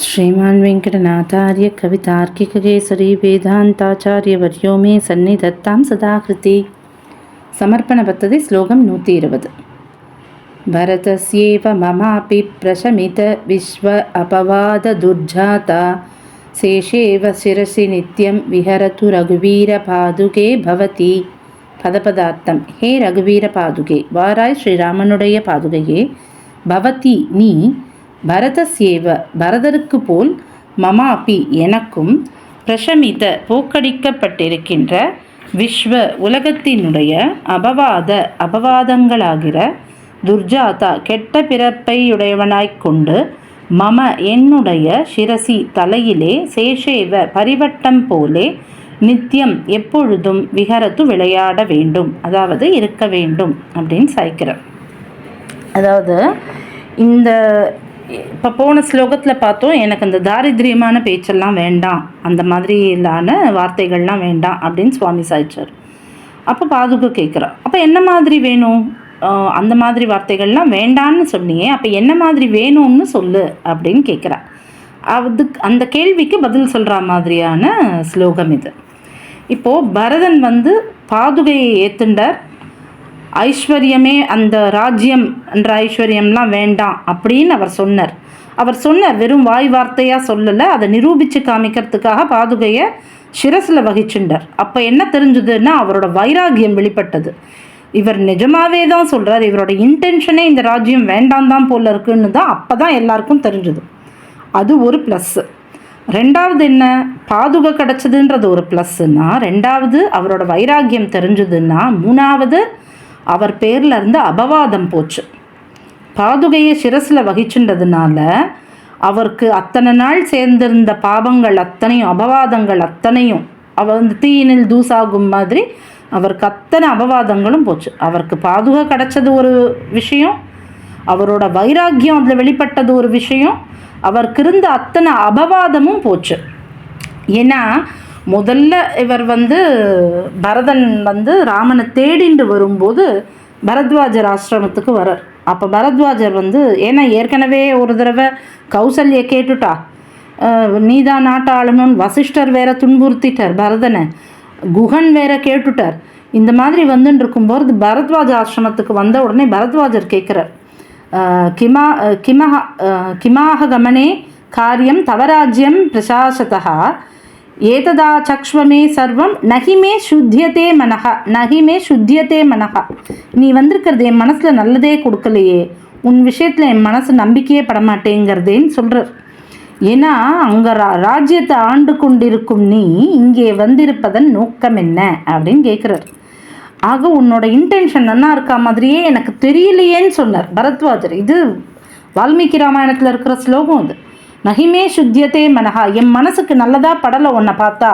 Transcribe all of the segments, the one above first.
श्रीमान् वेङ्कटनाथार्य कवितार्किककेसरी वेदान्ताचार्यवर्यो मे सन्निधत्तां सदा कृति. समर्पणपद्धति श्लोकं 120. भरतस्येव ममापि प्रशमित विश्व अपवाददुर्जाता शेषेव शिरसि नित्यं विहरतु रघुवीरपादुके भवति. பதபதார்த்தம். ஹே ரகுவீர பாதுகே, வாராய் ஸ்ரீராமனுடைய பாதுகையே, பவதி நீ, பரதஸ்யேவ பரதருக்கு போல், மமாபி எனக்கும், பிரஷமித போக்கடிக்கப்பட்டிருக்கின்ற, விஸ்வ உலகத்தினுடைய, அபவாதங்களாகிற, துர்ஜாதா கெட்ட பிறப்பையுடையவனாய்க் கொண்டு, மம என்னுடைய, சிரசி தலையிலே, சேஷேவ பரிவட்டம் போலே, நித்தியம் எப்பொழுதும், விஹரத்து விளையாட வேண்டும், அதாவது இருக்க வேண்டும் அப்படின்னு சாய்க்கிறார். அதாவது இந்த இப்போ போன ஸ்லோகத்தில் பார்த்தோம், எனக்கு அந்த தாரித்ரியமான பேச்செல்லாம் வேண்டாம், அந்த மாதிரியிலான வார்த்தைகள்லாம் வேண்டாம் அப்படின்னு சுவாமி சாய்ச்சார். அப்போ பாதுகா கேட்குறா, அப்போ என்ன மாதிரி வேணும், அந்த மாதிரி வார்த்தைகள்லாம் வேண்டான்னு சொன்னியே, அப்போ என்ன மாதிரி வேணும்னு சொல்லு அப்படின்னு கேட்குறா. அந்த கேள்விக்கு பதில் சொல்கிற மாதிரியான ஸ்லோகம் இது. இப்போது பரதன் பாதுகையை ஏத்துண்டார். ஐஸ்வர்யமே, அந்த ராஜ்யம் என்ற ஐஸ்வர்யம்லாம் வேண்டாம் அப்படின்னு அவர் சொன்னார். வெறும் வாய் வார்த்தையாக சொல்லலை, அதை நிரூபித்து காமிக்கிறதுக்காக பாதுகையை சிரசில் வகிச்சுண்டார். அப்போ என்ன தெரிஞ்சுதுன்னா, அவரோட வைராகியம் வெளிப்பட்டது. இவர் நிஜமாவே தான் சொல்கிறார், இவரோட இன்டென்ஷனே இந்த ராஜ்யம் வேண்டாம் தான் போல இருக்குன்னு தான் அப்போ தான் எல்லாருக்கும் தெரிஞ்சுது. அது ஒரு ப்ளஸ்ஸு. ரெண்டாவது என்ன, பாதுகை கிடச்சதுன்றது ஒரு ப்ளஸ்ஸுன்னா, ரெண்டாவது அவரோட வைராகியம் தெரிஞ்சதுன்னா, மூணாவது அவர் பேரில் இருந்து அபவாதம் போச்சு. பாதுகையை சிரசில் வகிச்சுன்றதுனால அவருக்கு அத்தனை நாள் சேர்ந்திருந்த பாபங்கள் அத்தனையும், அபவாதங்கள் அத்தனையும், அவர் தீயினில் தூசாகும் மாதிரி அவருக்கு அத்தனை அபவாதங்களும் போச்சு. அவருக்கு பாதுகை கிடச்சது ஒரு விஷயம், அவரோட வைராக்கியம் அதில் வெளிப்பட்டது ஒரு விஷயம், அவருக்கு இருந்த அத்தனை அபவாதமும் போச்சு. ஏன்னா முதல்ல இவர் பரதன் ராமனை தேடிண்டு வரும்போது பரத்வாஜர் ஆசிரமத்துக்கு வரார். அப்போ பரத்வாஜர் ஏன்னா ஏற்கனவே ஒரு தடவை கௌசல்யை கேட்டுட்டா, நீதான் நாட்டை ஆளணும்னு வசிஷ்டர் வேற துன்புறுத்திட்டார் பரதனை, குஹன் வேற கேட்டுட்டார். இந்த மாதிரி இருக்கும்போது பரத்வாஜ ஆசிரமத்துக்கு வந்த உடனே பரத்வாஜர் கேட்குறார், கிமாக கமனே காரியம் தவராஜ்யம் பிரசாசதா ஏததா சக்ஷ்வமே சர்வம் நகிமே சுத்தியதே மனஹா. நீ வந்திருக்கிறது என் மனசில் நல்லதே கொடுக்கலையே, உன் விஷயத்தில் என் மனசு நம்பிக்கையே படமாட்டேங்கிறதேன்னு சொல்கிறார். ஏன்னா அங்கே ராஜ்யத்தை ஆண்டு கொண்டிருக்கும் நீ இங்கே வந்திருப்பதன் நோக்கம் என்ன அப்படின்னு கேட்குறார். ஆக உன்னோட இன்டென்ஷன் நல்லா இருக்கா மாதிரியே எனக்கு தெரியலையேன்னு சொன்னார் பரத்வாஜர். இது வால்மீகி ராமாயணத்தில் இருக்கிற ஸ்லோகம். அது நகிமே சுத்தியதே மனஹா, என் மனசுக்கு நல்லதா படலை, உன்னை பார்த்தா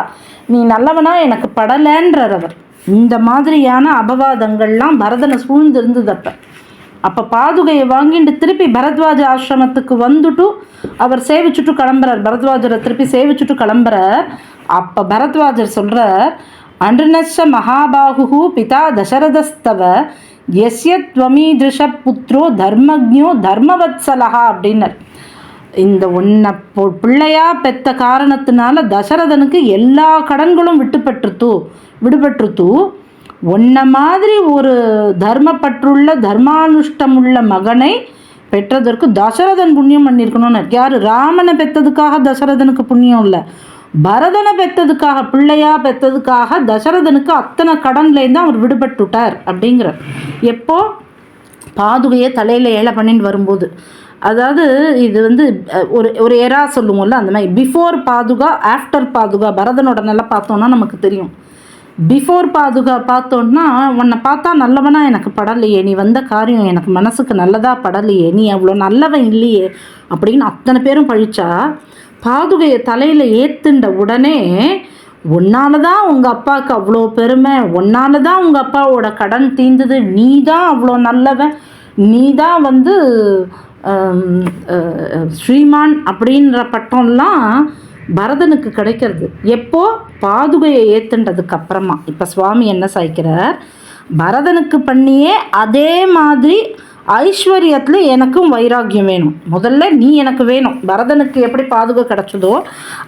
நீ நல்லவனா எனக்கு படலைன்றார் அவர். இந்த மாதிரியான அபவாதங்கள்லாம் பரதனை சூழ்ந்திருந்தது. அப்போ பாதுகையை வாங்கிட்டு திருப்பி பரத்வாஜ ஆசிரமத்துக்கு வந்துட்டு அவர் சேவிச்சுட்டு கிளம்புறார். பரத்வாஜரை திருப்பி சேவிச்சுட்டு கிளம்புறார். அப்போ பரத்வாஜர் சொல்கிறார், அன்றுநச்ச மகாபாகு பிதா தசரதஸ்தவ யஸ்ய த்வமீதிருஷ புத்ரோ தர்மஜ்ஞோ தர்மவத்சலஹா அப்படின்னர். இந்த உன்னை பிள்ளையா பெத்த காரணத்தினால தசரதனுக்கு எல்லா கடன்களும் விடுபட்டுருத்து. உன்ன மாதிரி ஒரு தர்மப்பற்றுள்ள தர்மானுஷ்டமுள்ள மகனை பெற்றதற்கு தசரதன் புண்ணியம் பண்ணியிருக்கணும்னு. யார்? ராமனை பெற்றதுக்காக தசரதனுக்கு புண்ணியம் இல்லை, பரதனை பெற்றதுக்காக, பிள்ளையா பெற்றதுக்காக தசரதனுக்கு அத்தனை கடன்லேருந்து அவர் விடுபட்டுட்டார் அப்படிங்கிறார். எப்போ பாதுகையை தலையில் ஏழை பண்ணிட்டு வரும்போது, அதாவது இது ஒரு எரா சொல்லுவோம்ல, அந்த மாதிரி பிஃபோர் பாதுகா ஆஃப்டர் பாதுகா. பரதனோட நல்லா பார்த்தோன்னா நமக்கு தெரியும். பிஃபோர் பாதுகா பார்த்தோன்னா, உன்னை பார்த்தா நல்லவனா எனக்கு படலையே, நீ வந்த காரியம் எனக்கு மனசுக்கு நல்லதாக படலையே, நீ அவ்வளோ நல்லவன் இல்லையே அப்படின்னு அத்தனை பேரும் பழிச்சா, பாதுகையை தலையில் ஏற்றுண்ட உடனே, உன்னால தான் உங்கள் அப்பாவுக்கு அவ்வளோ பெருமை, உன்னால தான் உங்கள் அப்பாவோட கடன் தீர்ந்தது, நீ தான் அவ்வளோ நல்லவன், நீ தான் ஸ்ரீமான் அப்படின்ற பட்டம்லாம் பரதனுக்கு கிடைக்கிறது எப்போ? பாதுகையை ஏற்றுன்றதுக்கு அப்புறமா. இப்போ சுவாமி என்ன சாய்க்கிறார், பரதனுக்கு பண்ணியே அதே மாதிரி ஐஸ்வர்யத்தில் எனக்கும் வைராக்கியம் வேணும். முதல்ல நீ எனக்கு வேணும். பரதனுக்கு எப்படி பாதுகை கிடச்சதோ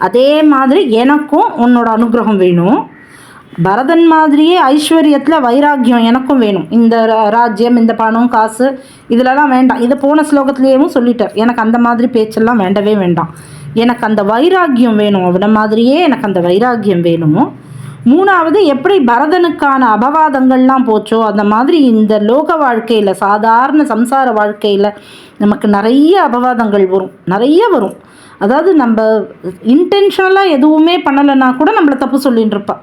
அதே மாதிரி எனக்கும் உன்னோட அனுகிரகம் வேணும். பரதன் மாதிரியே ஐஸ்வர்யத்தில் வைராக்கியம் எனக்கும் வேணும். இந்த ராஜ்யம், இந்த பணம், காசு இதிலலாம் வேண்டாம். இதை போன ஸ்லோகத்திலேயும் சொல்லிட்டார். எனக்கு அந்த மாதிரி பேச்செல்லாம் வேண்டவே வேண்டாம். எனக்கு அந்த வைராக்கியம் வேணும். அவனை மாதிரியே எனக்கு அந்த வைராக்கியம் வேணும். மூணாவது, எப்படி பரதனுக்கான அபவாதங்கள்லாம் போச்சோ அந்த மாதிரி இந்த லோக வாழ்க்கையில், சாதாரண சம்சார வாழ்க்கையில் நமக்கு நிறைய அபவாதங்கள் வரும், நிறைய வரும். அதாவது நம்ம இன்டென்ஷனலாக எதுவுமே பண்ணலைன்னா கூட நம்மளை தப்பு சொல்லின்னு இருப்பாள்.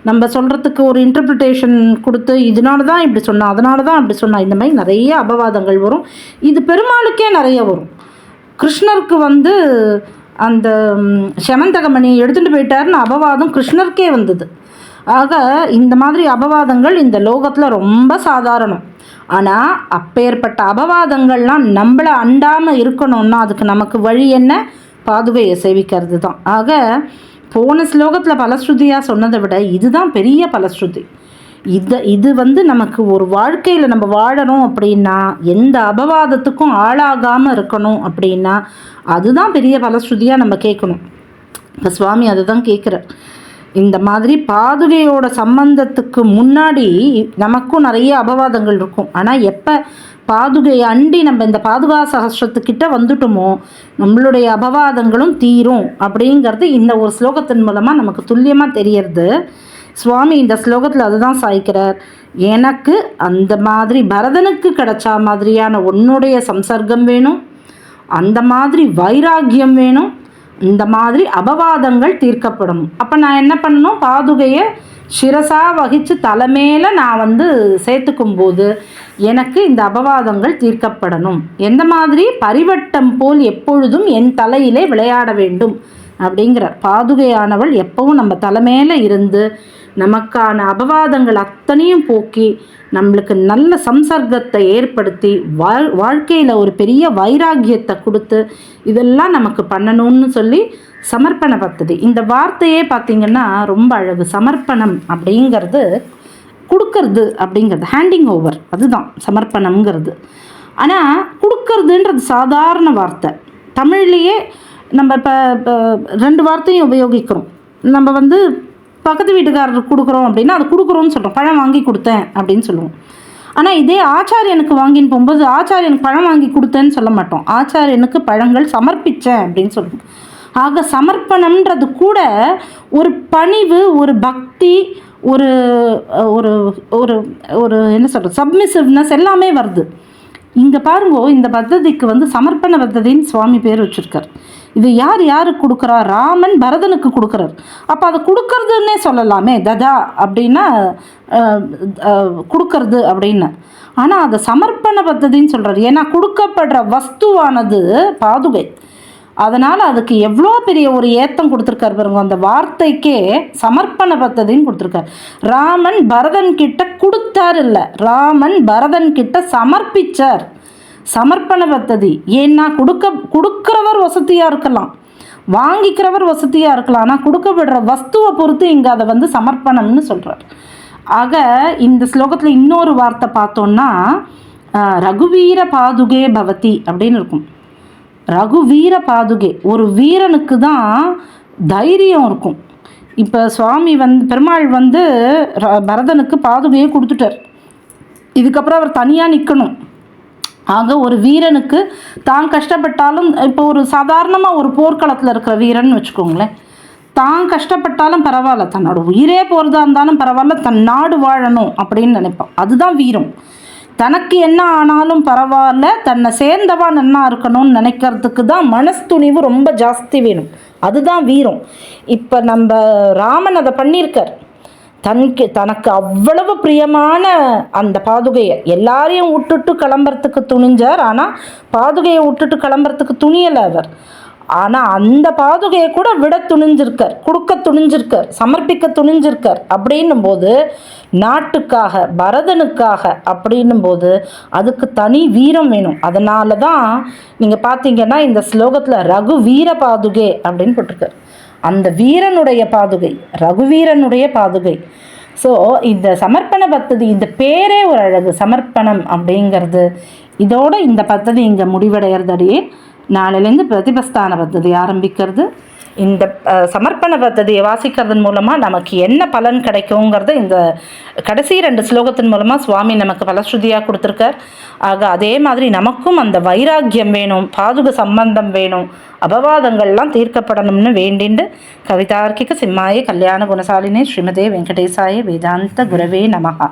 நம்ம சொல்கிறதுக்கு ஒரு இன்டர்பிரிட்டேஷன் கொடுத்து இதனால தான் இப்படி சொன்னால், அதனால தான் அப்படி சொன்னால், இந்த மாதிரி நிறைய அபவாதங்கள் வரும். இது பெருமாளுக்கே நிறைய வரும். கிருஷ்ணருக்கு அந்த செமந்தகமணி எடுத்துகிட்டு போயிட்டாருன்னு அபவாதம் கிருஷ்ணருக்கே வந்தது. ஆக இந்த மாதிரி அபவாதங்கள் இந்த லோகத்தில் ரொம்ப சாதாரணம். ஆனால் அப்பேற்பட்ட அபவாதங்கள்லாம் நம்மளை அண்டாமல் இருக்கணும்னா அதுக்கு நமக்கு வழி என்ன? பாதுகையை சேவிக்கிறது தான். ஆக போன ஸ்லோகத்தில் பலஸ்ருதியாக சொன்னதை விட இதுதான் பெரிய பலஸ்ருதி. இது நமக்கு ஒரு வாழ்க்கையில் நம்ம வாழணும் அப்படின்னா, எந்த அபவாதத்துக்கும் ஆளாகாமல் இருக்கணும் அப்படின்னா அதுதான் பெரிய பலஸ்ருதியாக நம்ம கேட்கணும். இப்போ சுவாமி அதை தான் கேட்குறார். இந்த மாதிரி பாதுகையோட சம்பந்தத்துக்கு முன்னாடி நமக்கும் நிறைய அபவாதங்கள் இருக்கும். ஆனால் எப்போ பாதுகையை அண்டி நம்ம இந்த பாதுகா சகஸ்ரத்துக்கிட்ட வந்துட்டோமோ நம்மளுடைய அபவாதங்களும் தீரும் அப்படிங்கிறது இந்த ஒரு ஸ்லோகத்தின் மூலமாக நமக்கு துல்லியமாக தெரியறது. சுவாமி இந்த ஸ்லோகத்தில் அதுதான் சாய்க்கிறார். எனக்கு அந்த மாதிரி பரதனுக்கு கிடைச்சா மாதிரியான உன்னுடைய சம்சர்க்கம் வேணும், அந்த மாதிரி வைராக்கியம் வேணும், இந்த மாதிரி அபவாதங்கள் தீர்க்கப்படும். அப்போ நான் என்ன பண்ணணும்? பாதுகையை சிரசாக வகித்து தலைமையில் நான் சேர்த்துக்கும்போது எனக்கு இந்த அபவாதங்கள் தீர்க்கப்படணும். எந்த மாதிரி? பரிவட்டம் போல் எப்பொழுதும் என் தலையிலே விளையாட வேண்டும் அப்படிங்கிறார். பாதுகையானவள் எப்பவும் நம்ம தலைமையில் இருந்து நமக்கான அபவாதங்கள் அத்தனையும் போக்கி நம்மளுக்கு நல்ல சம்சர்க்கத்தை ஏற்படுத்தி வாழ்க்கையில் ஒரு பெரிய வைராக்கியத்தை கொடுத்து இதெல்லாம் நமக்கு பண்ணணும்னு சொல்லி சமர்ப்பண பத்ததி. இந்த வார்த்தையே பார்த்திங்கன்னா ரொம்ப அழகு. சமர்ப்பணம் அப்படிங்கிறது கொடுக்கறது அப்படிங்கிறது, ஹேண்டிங் ஓவர், அதுதான் சமர்ப்பணம்ங்கிறது. ஆனால் கொடுக்கறதுன்றது சாதாரண வார்த்தை. தமிழ்லேயே நம்ம இப்போ 2 வார்த்தையும் உபயோகிக்கிறோம். நம்ம பக்கத்து வீட்டுக்காரருக்கு கொடுக்குறோம் அப்படின்னா அது கொடுக்குறோன்னு சொல்கிறோம். பழம் வாங்கி கொடுத்தேன் அப்படின்னு சொல்லுவோம். ஆனால் இதே ஆச்சாரியனுக்கு வாங்கின்னு போகும்போது ஆச்சாரியனுக்கு பழம் வாங்கி கொடுத்தேன்னு சொல்ல மாட்டோம். ஆச்சாரியனுக்கு பழங்கள் சமர்ப்பித்தேன் அப்படின்னு சொல்லுவோம். ஆக சமர்ப்பணம்ன்றது கூட ஒரு பணிவு, ஒரு பக்தி, ஒரு ஒரு ஒரு ஒரு என்ன சொல்கிறது, சப்மிசிவ்னஸ் எல்லாமே வருது. இங்கே பாருங்கோ, இந்த பத்ததிக்கு சமர்ப்பண பத்ததின்னு சுவாமி பேர் வச்சுருக்கார். இது யாருக்கு கொடுக்குறா? ராமன் பரதனுக்கு கொடுக்குறார். அப்போ அதை கொடுக்கறதுன்னே சொல்லலாமே, ததா அப்படின்னா கொடுக்கறது அப்படின்னு. ஆனால் அதை சமர்ப்பண பத்ததின்னு சொல்கிறார். ஏன்னா கொடுக்கப்படுற வஸ்துவானது பாதுகை. அதனால் அதுக்கு எவ்வளோ பெரிய ஒரு ஏத்தம் கொடுத்துருக்கார் பாருங்க. அந்த வார்த்தைக்கே சமர்ப்பண பத்ததின்னு கொடுத்துருக்கார். ராமன் பரதன் கிட்ட கொடுத்தார் இல்லை, ராமன் பரதன் கிட்ட சமர்ப்பிச்சார். சமர்ப்பண பத்ததி. ஏன்னா கொடுக்குறவர் வசதியாக இருக்கலாம், வாங்கிக்கிறவர் வசதியாக இருக்கலாம். ஆனால் கொடுக்கப்படுற வஸ்துவை பொறுத்து இங்கே அதை சமர்ப்பணம்னு சொல்கிறார். ஆக இந்த ஸ்லோகத்தில் இன்னொரு வார்த்தை பார்த்தோன்னா ரகுவீர பாதுகே பவதி அப்படின்னு இருக்கும். ரகுவீர பாதுகே, ஒரு வீரனுக்கு தான் தைரியம் இருக்கும். இப்போ சுவாமி பெருமாள் பரதனுக்கு பாதுகையை கொடுத்துட்டார். இதுக்கப்புறம் அவர் தனியாக நிற்கணும். ஆக ஒரு வீரனுக்கு தான் கஷ்டப்பட்டாலும், இப்போ ஒரு சாதாரணமாக ஒரு போர்க்களத்தில் இருக்கிற வீரன் வச்சுக்கோங்களேன், தான் கஷ்டப்பட்டாலும் பரவாயில்ல, தன்னோட உயிரே போகிறதா இருந்தாலும் பரவாயில்ல, தன் நாடு வாழணும் அப்படின்னு நினைப்பான். அதுதான் வீரம். தனக்கு என்ன ஆனாலும் பரவாயில்ல, தன்னை சேர்ந்தவா நன்னா இருக்கணும்னு நினைக்கிறதுக்கு தான் மனஸ்துணிவு ரொம்ப ஜாஸ்தி வேணும். அதுதான் வீரம். இப்போ நம்ம ராமன் அதை பண்ணியிருக்கார். தனக்கு அவ்வளவு பிரியமான அந்த பாதுகையை எல்லாரையும் விட்டுட்டு கிளம்புறதுக்கு துணிஞ்சார். ஆனால் பாதுகையை விட்டுட்டு கிளம்புறதுக்கு துணியலை அவர். ஆனால் அந்த பாதுகையை கூட விட துணிஞ்சிருக்கார், கொடுக்க துணிஞ்சிருக்கார், சமர்ப்பிக்க துணிஞ்சிருக்கார். அப்படின்னும் போது நாட்டுக்காக, பரதனுக்காக அப்படின்னும் போது அதுக்கு தனி வீரம் வேணும். அதனால தான் நீங்கள் பார்த்தீங்கன்னா இந்த ஸ்லோகத்தில் ரகுவீர பாதுகை அப்படின்னு போட்டிருக்கார். அந்த வீரனுடைய பாதுகை, ரகுவீரனுடைய பாதுகை. ஸோ இந்த சமர்ப்பண பத்ததி, இந்த பேரே ஒரு அழகு. சமர்ப்பணம் அப்படிங்கிறது இதோட இந்த பத்ததி இங்கே முடிவடைகிறதடியே. நாளையிலேருந்து பிரதிபஸ்தான பத்ததி ஆரம்பிக்கிறது. இந்த சமர்ப்பண பத்ததியை வாசிக்கிறதன் மூலமாக நமக்கு என்ன பலன் கிடைக்குங்கிறத இந்த கடைசி 2 ஸ்லோகத்தின் மூலமாக சுவாமி நமக்கு பலஸ்ருதியாக கொடுத்துருக்கார். ஆக அதே மாதிரி நமக்கும் அந்த வைராக்கியம் வேணும், பாதுக சம்பந்தம் வேணும், அபவாதங்கள்லாம் தீர்க்கப்படணும்னு வேண்டிண்டு கவிதார்க்கிக சிம்மாய கல்யாண குணசாலினே ஸ்ரீமதே வெங்கடேசாய வேதாந்த குரவே நமஹா.